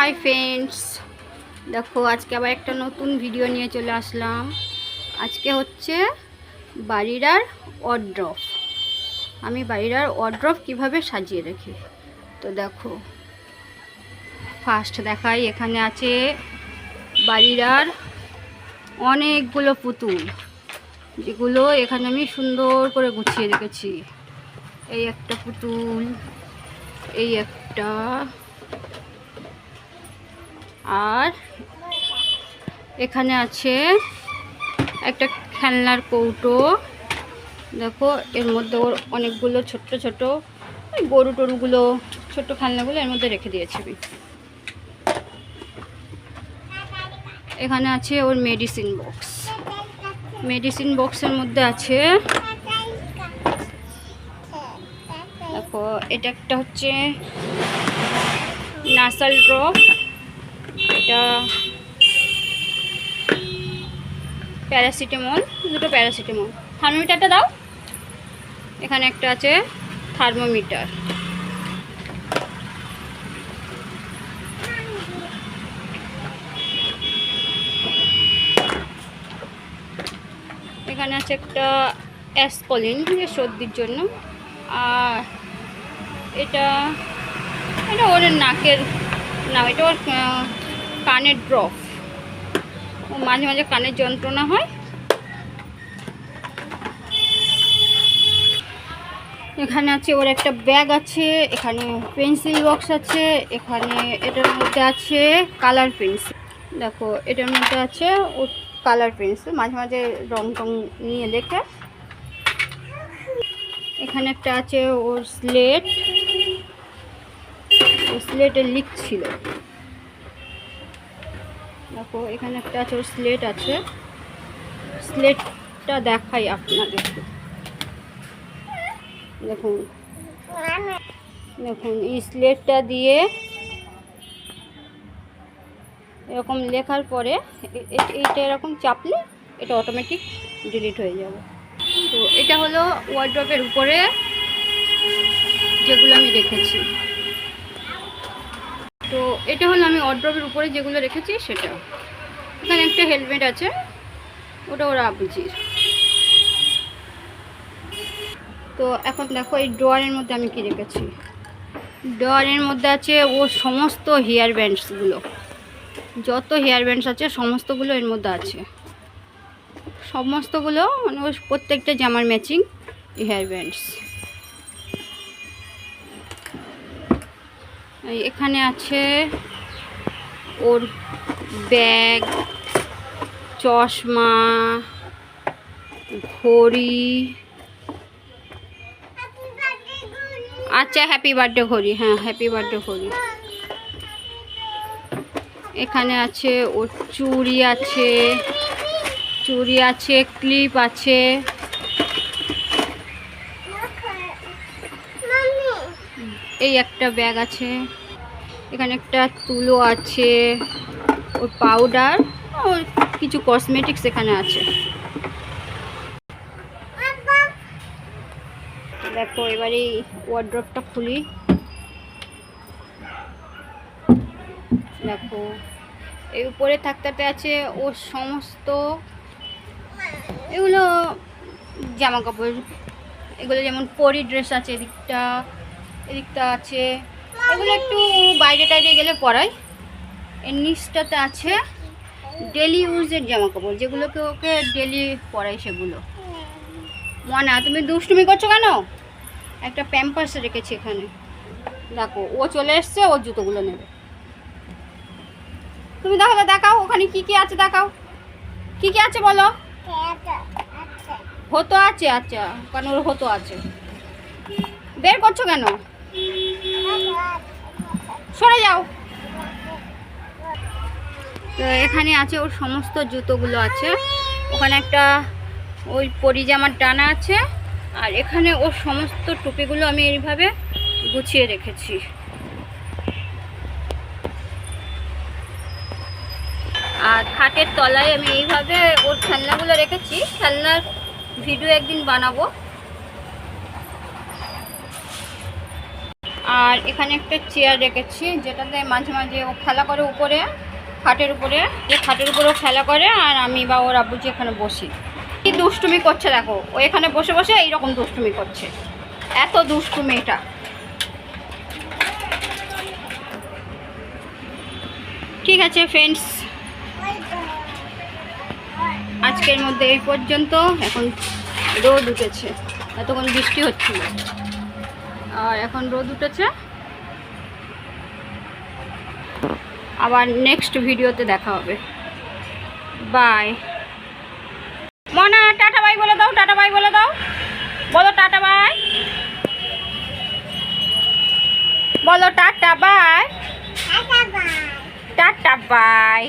Hi friends, দেখো আজকে আবার একটা নতুন ভিডিও নিয়ে চলে আসলাম। আজকে হচ্ছে বাড়ির আর ওয়ার্ড্রব। আমি বাড়ির আর ওয়ার্ড্রব কীভাবে সাজিয়ে রাখি। তো দেখো, ফার্স্ট দেখাই, এখানে আছে বাড়ির আর অনেকগুলো পুতুল, যেগুলো এখানে আমি সুন্দর করে গুছিয়ে রেখেছি। এই একটা পুতুল, এই একটা, আর এখানে আছে একটা খেলনার কৌটো। দেখো, এর মধ্যে ওর অনেকগুলো ছোট্ট ছোট গরু টরুগুলো, ছোট্ট খেলনাগুলো এর মধ্যে রেখে দিয়েছি আমি। এখানে আছে ওর মেডিসিন বক্স। মেডিসিন বক্সের মধ্যে আছে, দেখো, এটা একটা হচ্ছে নাসাল ড্রপ, এটা প্যারাসিটামল, দুটো প্যারাসিটামল। থার্মোমিটারটা দাও। এখানে একটা আছে থার্মোমিটার। এখানে আছে একটা অ্যাসকলিন, যে সর্দির জন্য। আর এটা এটা ওর নাকের না, এটা ওর কানের ড্রপ। ও মাঝে মাঝে কানের যন্ত্রণা হয়। এখানে আছে ওর একটা ব্যাগ আছে, এখানে পেন্সিল বক্স আছে, এখানে এটার মধ্যে আছে কালার পেন্সিল। দেখো, এটার মধ্যে আছে ওর কালার পেন্সিল, মাঝে মাঝে রং টং নিয়ে লেখে। এখানে একটা আছে ওর স্লেট, স্লেটে লিখছিল। দেখো, এখানে একটা আছে ওর স্লেট আছে। স্লেটটা দেখাই আপনাদের। দেখুন দেখুন, এই স্লেটটা দিয়ে এরকম লেখার পরে এইটা এরকম চাপলে এটা অটোমেটিক ডিলিট হয়ে যাবে। তো এটা হলো ওয়ার্ড্রপের উপরে যেগুলো আমি রেখেছি। তো এটা হলো আমি ওয়ার্ড্রপের উপরে যেগুলো রেখেছি সেটা। এখানে একটা হেলমেট আছে, ওটা ওর আবুজির। তো এখন দেখো, এই ড্রয়ারের মধ্যে আমি কি রেখেছি। ড্রয়ারের মধ্যে আছে ওর সমস্ত হেয়ার ব্যান্ডসগুলো, যত হেয়ার ব্যান্ডস আছে সমস্তগুলো এর মধ্যে আছে। সমস্তগুলো মানে ওর প্রত্যেকটা জামার ম্যাচিং হেয়ার ব্যান্ডস। এখানে আছে ওর ব্যাগ, চশমা, ঘড়ি। আচ্ছা, হ্যাপি বার্থডে ঘড়ি, হ্যাঁ হ্যাপি বার্থডে ঘড়ি। এখানে আছে ওর চুড়ি আছে, চুড়ি আছে, ক্লিপ আছে। এই একটা ব্যাগ আছে। এখানে একটা তুলো আছে, ওর পাউডার, ওর কিছু কসমেটিক্স এখানে আছে। দেখো, এবারে ওয়ার্ড্রপটা খুলি। দেখো, এই উপরে থাকতে আছে ওর সমস্ত, এগুলো জামা কাপড়, এগুলো যেমন পরি ড্রেস আছে, এদিকটা আছে, এগুলো একটু বাইরে টাইরে গেলে পরাই। এর নিচটাতে আছে ডেলি ইউজের জামা কাপড়, যেগুলোকে ওকে ডেলি পরাই সেগুলো। মনা, তুমি দুষ্টুমি করছো কেন? একটা প্যাম্পার্স রেখেছি এখানে। দেখো, ও চলে এসছে, ওর জুতোগুলো নেবে। তুমি দেখাও ওখানে কি কি আছে, দেখাও কি কি আছে বলো। হতো আছে, আচ্ছা, কারণ ওর হতো আছে। বের করছো কেন? সরে যাও। তো এখানে আছে ওর সমস্ত জুতোগুলো আছে। ওখানে একটা ওই পরিজামার ডানা আছে। আর এখানে ওর সমস্ত টুপিগুলো আমি এইভাবে গুছিয়ে রেখেছি। আর খাটের তলায় আমি এইভাবে ওর খেলনাগুলো রেখেছি। খেলনার ভিডিও একদিন বানাবো। আর এখানে একটা চেয়ার রেখেছি, যেটাতে মাঝে মাঝে ও খেলা করে উপরে খাটের উপরে, যে খাটের উপরেও খেলা করে, আর আমি বা ওর আব্বুজি এখানে বসি। কি দুষ্টুমি করছে দেখো, ও এখানে বসে বসে এইরকম দুষ্টুমি করছে, এত দুষ্টুমি এটা। ঠিক আছে ফ্রেন্ডস, আজকের মধ্যে এই পর্যন্ত। এখন রোদ উঠেছে, এতক্ষণ বৃষ্টি হচ্ছিল আর এখন রোদ উঠেছে। আবার নেক্সট ভিডিওতে দেখা হবে। বাই। মনা টাটা বাই বলে দাও, টাটা বাই বলে দাও, বলো টাটা বাই, বলো টাটা বাই, টাটা বাই।